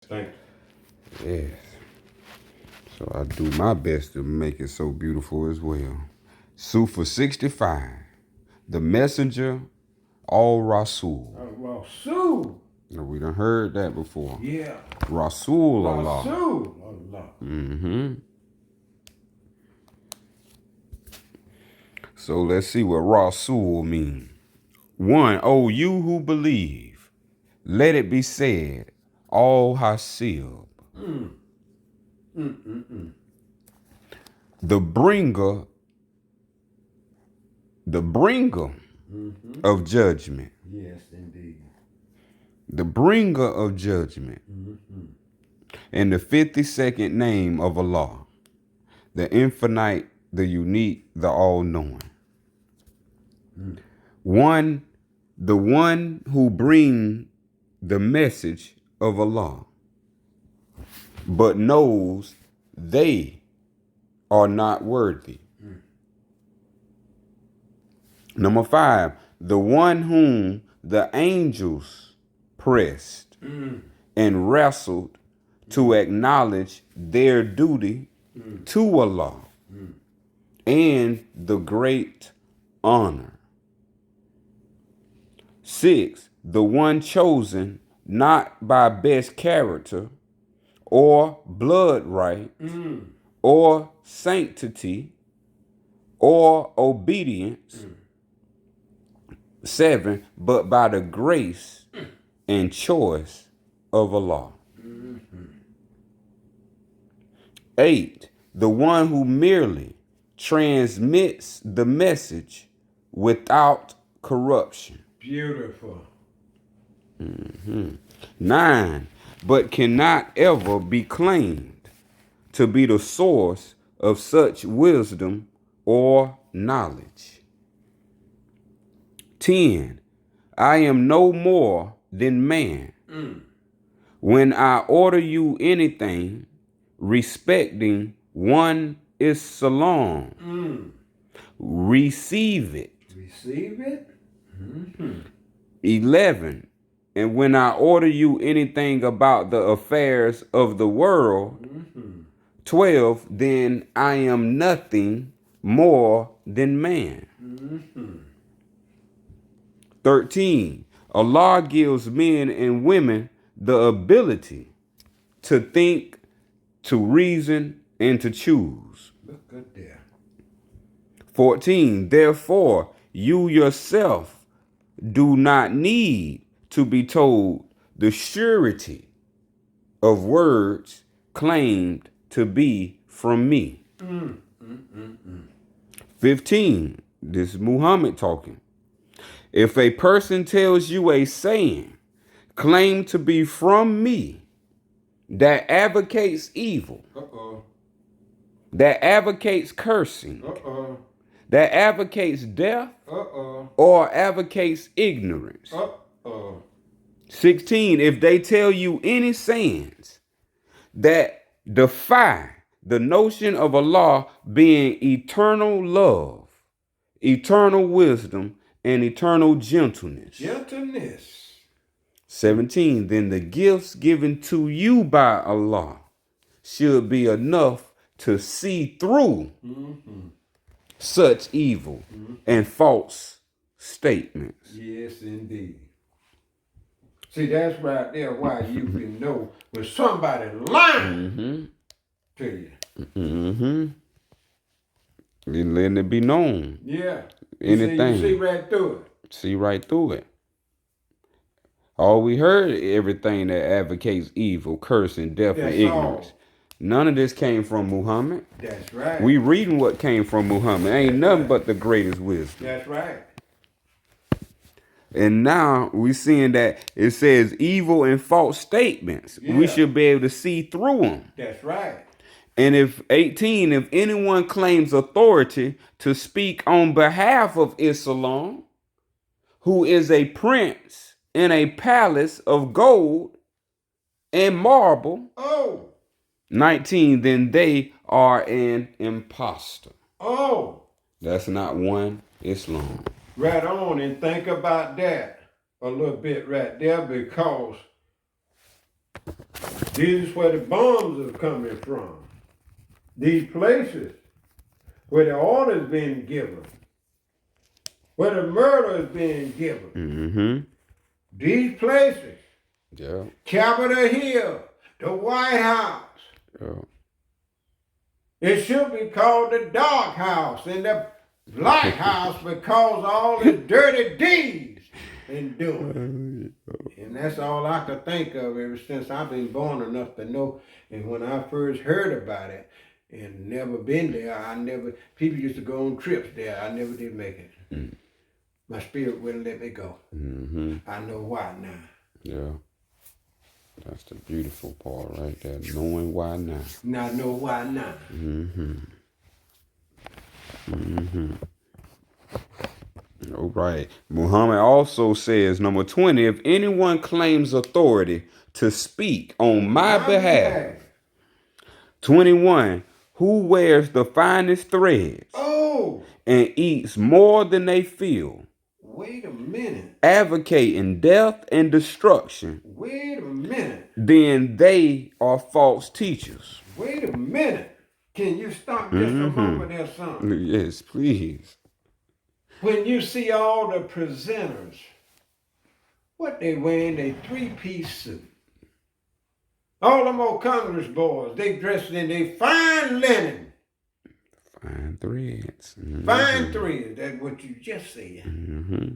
Thank you. Yes. So I do my best to make it so beautiful as well. Sufa 65. The Messenger al-Rasul. Rasul. Now, we done heard that before. Yeah. Rasul Allah. Rasul Allah. Mm-hmm. So let's see what Rasul means. 1. O you who believe, let it be said, all Hasib. The bringer of judgment. Yes, indeed. The bringer of judgment. And the 52nd name of Allah. The infinite, the unique, the all-knowing. 1. The one who brings the message of Allah, but knows they are not worthy. Number 5, the one whom the angels pressed and wrestled to acknowledge their duty to Allah and the great honor. 6, the one chosen not by best character or blood right or sanctity or obedience. 7, but by the grace and choice of Allah. 8, the one who merely transmits the message without corruption. Beautiful. 9, but cannot ever be claimed to be the source of such wisdom or knowledge. 10, I am no more than man. When I order you anything respecting one Islam, receive it. Receive it? 11, and when I order you anything about the affairs of the world, 12, then I am nothing more than man. 13, Allah gives men and women the ability to think, to reason, and to choose. Look good there. 14, therefore, you yourself do not need to be told the surety of words claimed to be from me. 15, this is Muhammad talking. If a person tells you a saying claimed to be from me that advocates evil, that advocates cursing, that advocates death, or advocates ignorance. 16, if they tell you any sayings that defy the notion of Allah being eternal love, eternal wisdom, and eternal gentleness. 17, then the gifts given to you by Allah should be enough to see through such evil and false statements. Yes, indeed. See, that's right there why you can know when somebody lying to you. You're letting it be known. Yeah. Anything. You see right through it. See right through it. All we heard, everything that advocates evil, cursing, death, and ignorance. All. None of this came from Muhammad. That's right. We reading what came from Muhammad. Ain't nothing but the greatest wisdom. That's right. And now we seeing that it says evil and false statements. Yeah. We should be able to see through them. That's right. And if 18, if anyone claims authority to speak on behalf of Islam, who is a prince in a palace of gold and marble, 19, then they are an imposter. That's not one Islam. Right on, and think about that a little bit right there, because This is where the bombs are coming from. These places where the order's being given, where the murder is being given. Mm-hmm. These places, Yeah. Capitol Hill, the White House. Yeah. It should be called the Dark House and the Light House because all the dirty deeds been doing. And that's all I could think of ever since I've been born enough to know. And when I first heard about it and never been there, people used to go on trips there. I never did make it. Mm. My spirit wouldn't let me go. Mm-hmm. I know why now. Yeah. That's the beautiful part right there, knowing why now. Now I know why now. Mm-hmm. Mm-hmm. All right. Muhammad also says, number 20, if anyone claims authority to speak on my behalf. 21, who wears the finest threads and eats more than they feel. Wait a minute. Advocating death and destruction. Wait a minute. Then they are false teachers. Wait a minute. Can you stop just a moment there, son? Yes, please. When you see all the presenters, what they wearing, they three-piece suit. All them old Congress boys, they dressed in their fine linen. Fine threads. Mm-hmm. Fine threads, that's what you just said. Mm-hmm.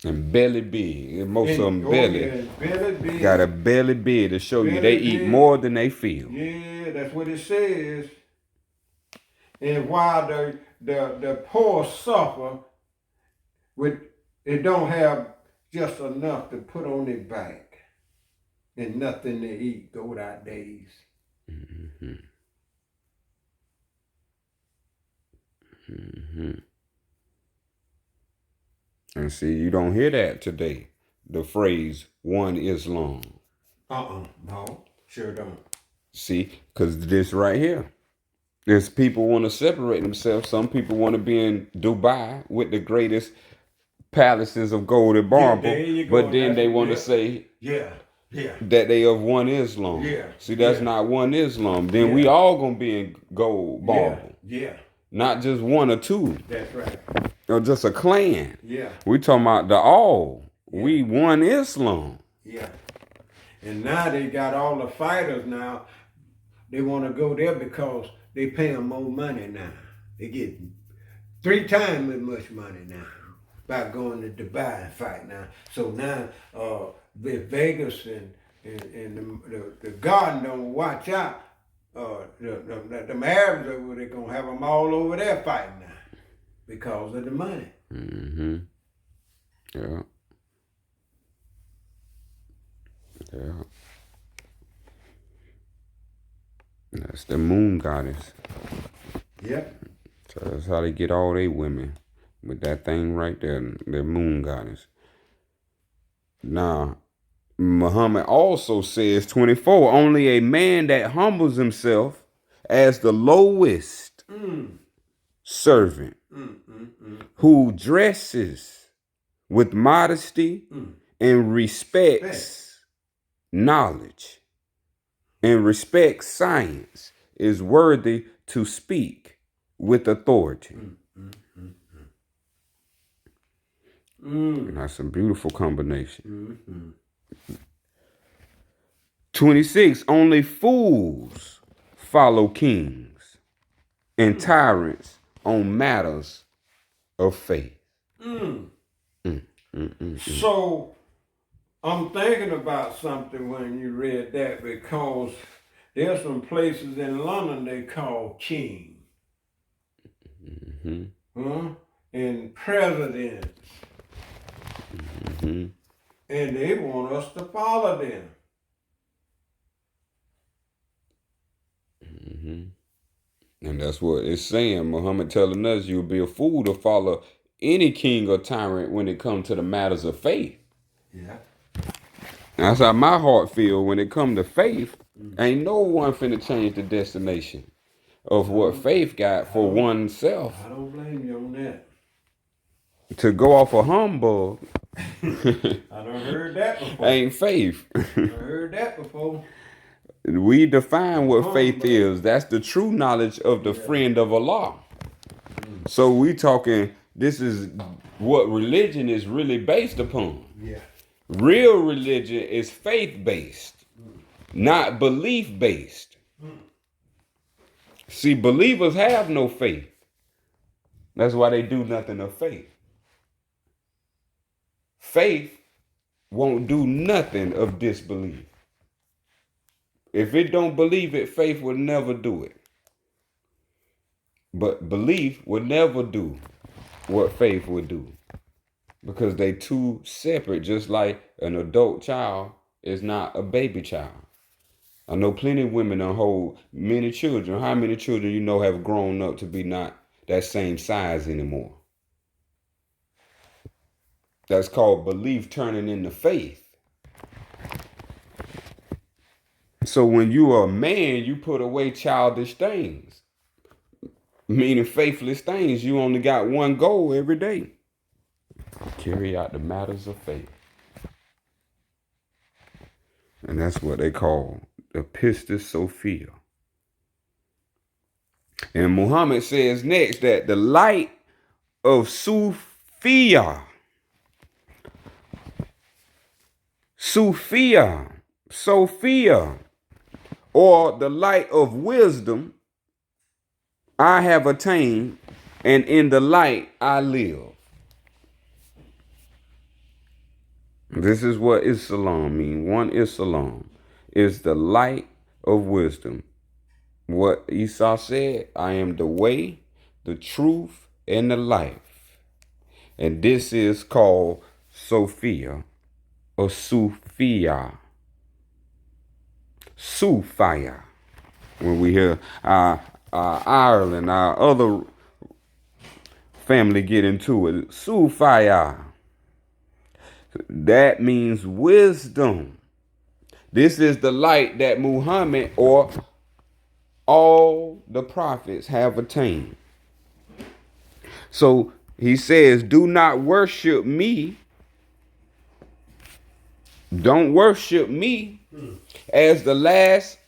And belly big. Most of them belly. Yeah, belly big. Got a belly big to show you they eat more than they feel. Yeah, that's what it says. And while the poor suffer, they don't have just enough to put on their back and nothing to eat, go without days. Mm-hmm. Mm-hmm. And see, you don't hear that today. The phrase "one Islam." No, sure don't. See, because this right here. There's people want to separate themselves. Some people want to be in Dubai with the greatest palaces of gold and marble, but then they want to say that they of one Islam. Yeah. See, that's not one Islam. Then we all gonna be in gold marble. Yeah. Not just one or two. That's right. Or just a clan. Yeah. We talking about the all. Yeah. We one Islam. Yeah. And now they got all the fighters now. They want to go there because they pay them more money now. They get 3 times as much money now by going to Dubai and fight now. So now Vegas and the Garden don't watch out. The Arabs over there gonna have them all over there fighting now because of the money. Mm-hmm. Yeah. Yeah. That's the moon goddess. Yep. So that's how they get all their women with that thing right there, their moon goddess. Now, Muhammad also says, 24, only a man that humbles himself as the lowest servant who dresses with modesty and respects knowledge and respects science is worthy to speak with authority. That's a beautiful combination. 26, only fools follow kings and tyrants on matters of faith. So I'm thinking about something when you read that, because there's some places in London they call king. And presidents. And they want us to follow them. And that's what it's saying. Muhammad telling us you'll be a fool to follow any king or tyrant when it comes to the matters of faith. Yeah. That's how my heart feel when it comes to faith. Ain't no one finna change the destination of what faith got for oneself. I don't blame you on that. To go off a humbug I done heard that before. Ain't faith. I done heard that before. We define what Come on, faith buddy. is. That's the true knowledge of the Yeah. friend of Allah. So we talking, this is what religion is really based upon. Yeah. Real religion is faith-based, not belief-based. See, believers have no faith. That's why they do nothing of faith. Faith won't do nothing of disbelief. If it don't believe it, faith will never do it. But belief will never do what faith would do. Because they too separate, just like an adult child is not a baby child. I know plenty of women that hold many children. How many children you know have grown up to be not that same size anymore? That's called belief turning into faith. So when you are a man, you put away childish things, meaning faithless things. You only got one goal every day. Carry out the matters of faith. And that's what they call the Pistis Sophia. And Muhammad says next that the light of Sophia, or the light of wisdom, I have attained, and in the light I live. This is what Islam means. One Islam is the light of wisdom. What Isa said, I am the way, the truth, and the life. And this is called Sophia or Sophia. Sophia. When we hear Ireland, our other family get into it. Sophia. That means wisdom. This is the light that Muhammad or all the prophets have attained. So he says, do not worship me. Don't worship me as the last,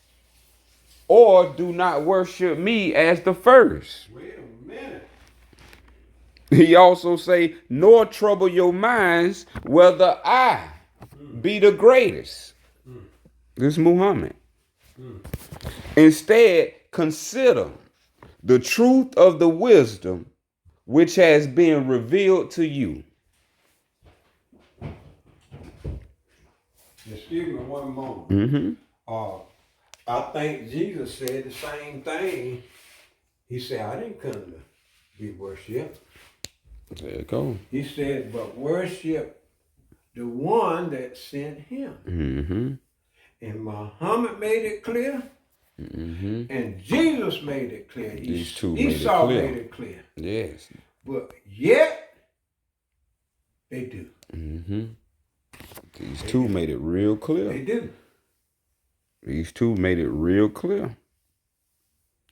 or do not worship me as the first. Wait a minute. He also say, nor trouble your minds whether I be the greatest. This is Muhammad. Instead, consider the truth of the wisdom which has been revealed to you. Excuse me one moment. I think Jesus said the same thing. He said, I didn't come to be worshipped. There you go. He said, but worship the one that sent him. And Muhammad made it clear. And Jesus made it clear. These two Esau made made it clear. Yes. But yet, they do. These two made it real clear. They do. These two made it real clear.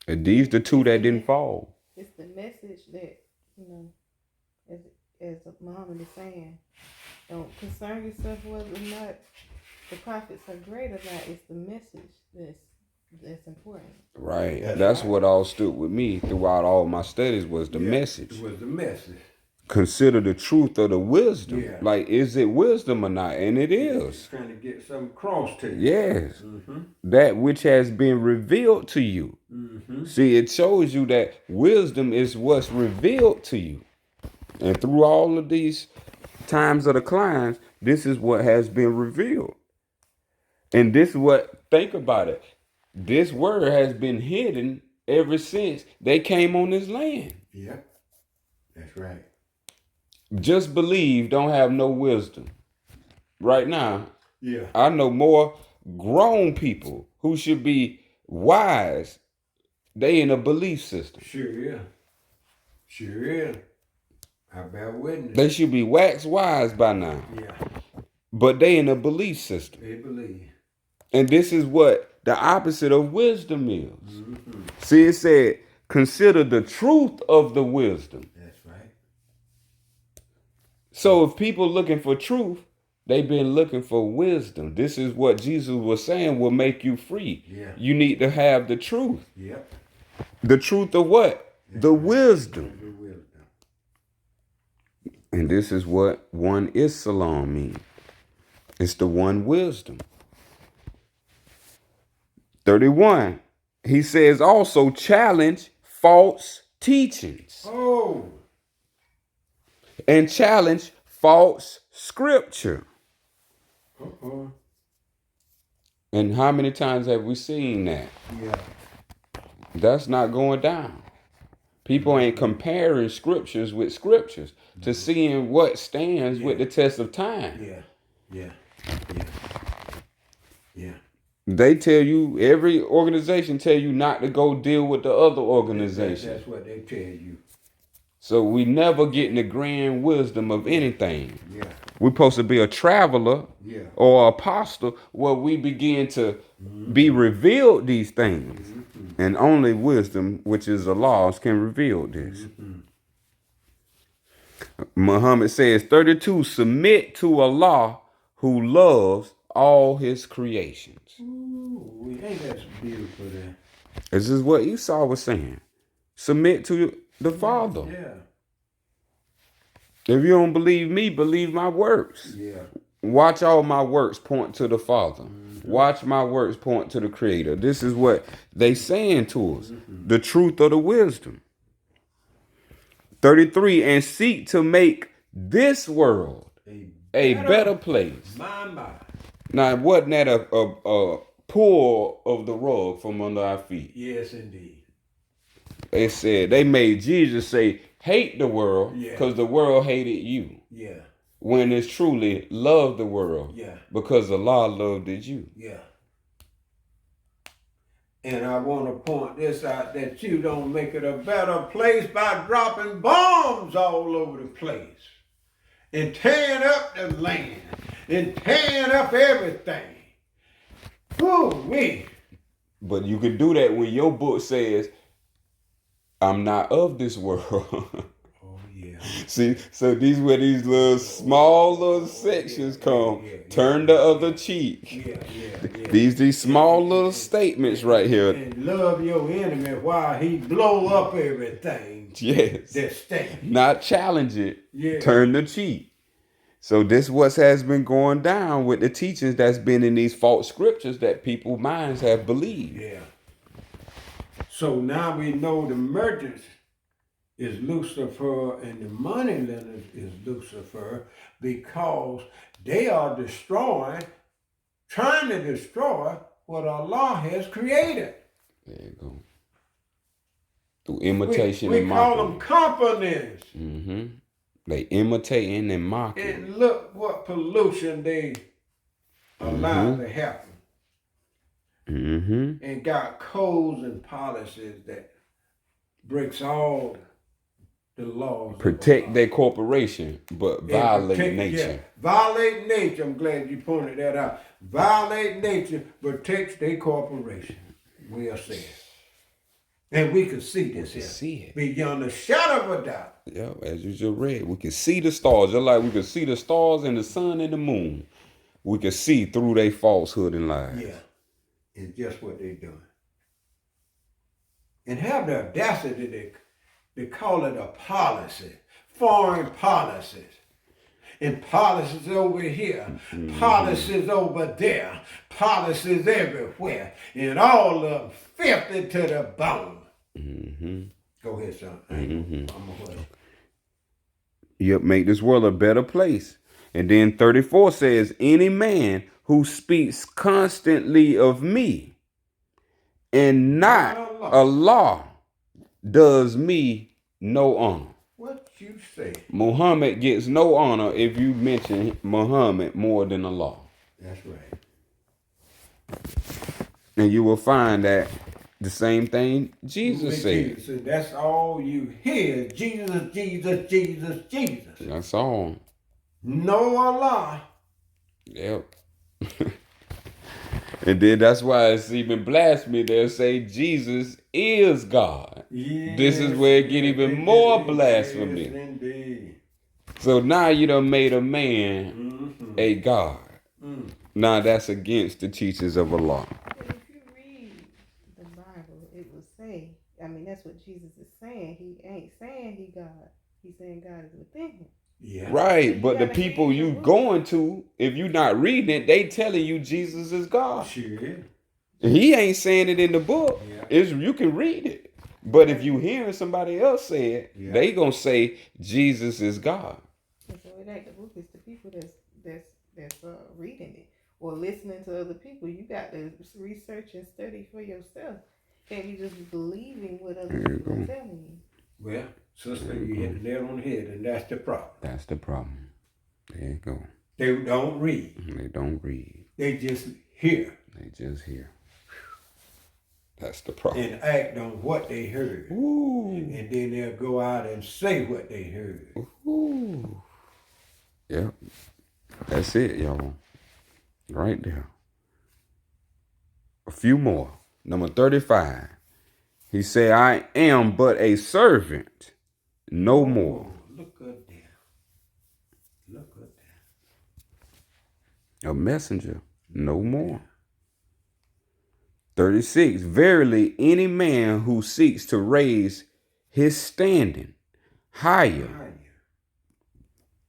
And these the two that didn't fall. It's the message that, as Muhammad is saying, don't concern yourself whether or not the prophets are great or not. It's the message that's important. Right. That's what all stood with me throughout all my studies was the message. It was the message. Consider the truth of the wisdom. Yeah. Like, is it wisdom or not? And it is. Trying to get something across to you. Yes. That which has been revealed to you. See, it shows you that wisdom is what's revealed to you. And through all of these times of declines, this is what has been revealed. And this is what, think about it. This word has been hidden ever since they came on this land. Yep. That's right. Just believe, don't have no wisdom. Right now, Yeah. I know more grown people who should be wise. They in a belief system. Sure is. Sure is. I bear witness. They should be wax wise by now. Yeah. But they in a belief system. They believe. And this is what the opposite of wisdom is. See, it said, consider the truth of the wisdom. That's right. So if people looking for truth, they've been looking for wisdom. This is what Jesus was saying will make you free. Yeah. You need to have the truth. Yep. The truth of what? The wisdom. The wisdom. And this is what one Islam means. It's the one wisdom. 31. He says also challenge false teachings Oh. and challenge false scripture. Uh-oh. And how many times have we seen that? Yeah. That's not going down. People ain't comparing scriptures with scriptures to seeing what stands with the test of time. Yeah. Yeah. Yeah. Yeah. They tell you, every organization tell you not to go deal with the other organization. That's what they tell you. So we never getting the grand wisdom of anything. Yeah. We're supposed to be a traveler Yeah. or apostle where we begin to be revealed these things. And only wisdom, which is the laws, can reveal this. Muhammad says, 32, submit to Allah who loves all his creations. Ooh, ain't that beautiful there? This is what Esau was saying. Submit to the Father. Yeah. If you don't believe me, believe my works. Yeah. Watch all my works point to the Father. Watch my works point to the Creator. This is what they saying to us. The truth of the wisdom. 33, and seek to make this world a better place. My. Now, wasn't that a pull of the rug from under our feet? Yes, indeed. They said, they made Jesus say, hate the world because the world hated you. Yeah. When it's truly love the world. Yeah. Because Allah loved it you. Yeah. And I want to point this out, that you don't make it a better place by dropping bombs all over the place and tearing up the land and tearing up everything. Woo-wee. But you can do that when your book says, I'm not of this world. Oh, yeah. See, so these where these little small little sections come. Turn the other cheek. Yeah. These small little statements right here. And love your enemy while he blow up everything. Yes. That stand. Not challenge it. Yeah. Turn the cheek. So this what has been going down with the teachings that's been in these false scriptures that people's minds have believed. Yeah. So now we know the merchants is Lucifer and the moneylenders is Lucifer because they are trying to destroy what Allah has created. There you go. Through imitation We and call mockery. them companies. Mm-hmm. They imitating and mocking. And look what pollution they allow to happen. Mm-hmm. And got codes and policies that breaks all the laws. Protect their corporation, but violate nature. Yeah. Violate nature. I'm glad you pointed that out. Violate nature protects their corporation. We'll say it. And we can see this here. See it. Beyond a shadow of a doubt. Yeah, as you just read, we can see the stars. Just like we can see the stars and the sun and the moon. We can see through their falsehood and lies. Yeah. It's just what they're doing. And have the audacity to call it a policy. Foreign policies. And policies over here. Policies over there. Policies everywhere. And all of them filthy to the bone. Go ahead, son. I'm a Yep, make this world a better place. And then 34 says, any man who speaks constantly of me and not Allah does me no honor. What you say? Muhammad gets no honor if you mention Muhammad more than Allah. That's right. And you will find that the same thing Jesus said. Jesus, that's all you hear. Jesus, Jesus, Jesus, Jesus. That's all. No Allah. Yep. And then that's why it's even blasphemy. They'll say Jesus is God. Yes, This is where it get even more blasphemy. Yes, indeed. So now you done made a man Mm-hmm. a God. Mm. Now that's against the teachings of Allah. But if you read the Bible, it will say, I mean, that's what Jesus is saying. He ain't saying he God. He's saying God is within him. Yeah. Right, So but the gotta people read the you book. going to, if you not reading it, they telling you Jesus is God. Sure is. He ain't saying it in the book. Yeah. It's, you can read it. But if you hearing somebody else say it, Yeah. they gonna say Jesus is God. And so it ain't the book, it's the people that's reading it or listening to other people. You got to research and study for yourself. Can't be just believing what other people are telling you. Well, sister, you hit the nail on the head, and that's the problem. That's the problem. There you go. They don't read. They don't read. They just hear They just hear. That's the problem. and act on what they heard. Ooh. And then they'll go out and say what they heard. Ooh. Yep. That's it, y'all. Right there. A few more. Number 35. He said, I am but a servant, no more. Oh, look at that. Look at that. A messenger, no more. 36. Verily, any man who seeks to raise his standing higher,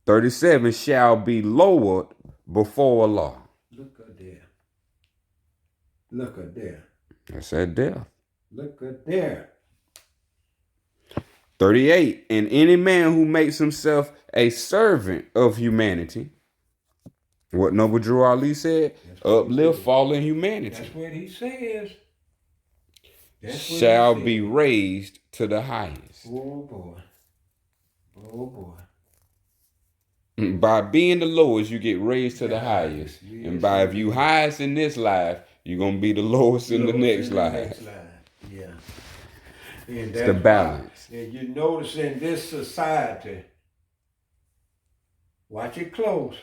37, shall be lowered before Allah. Look at that. Look at that. That's that death. Look at that. 38. And any man who makes himself a servant of humanity, what Noble Drew Ali said, uplift fallen humanity, That's what he says. That's what shall he be said. raised to the highest. Oh boy. Oh boy. By being the lowest, you get raised to the highest. Yes, And by if you highest in this life, you're going to be the lowest in the next life. Yeah. And It's that's the balance. why, and you notice in this society, watch it close,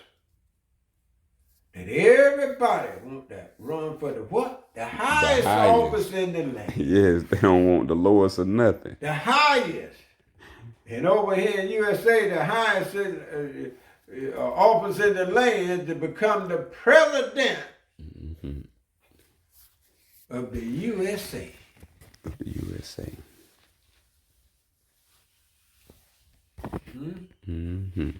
that everybody want that run for the what? The highest office in the land. Yes, they don't want the lowest or nothing. The highest. And over here in USA, the highest office in the land to become the president of the USA. Of the USA. Hmm? Mm-hmm.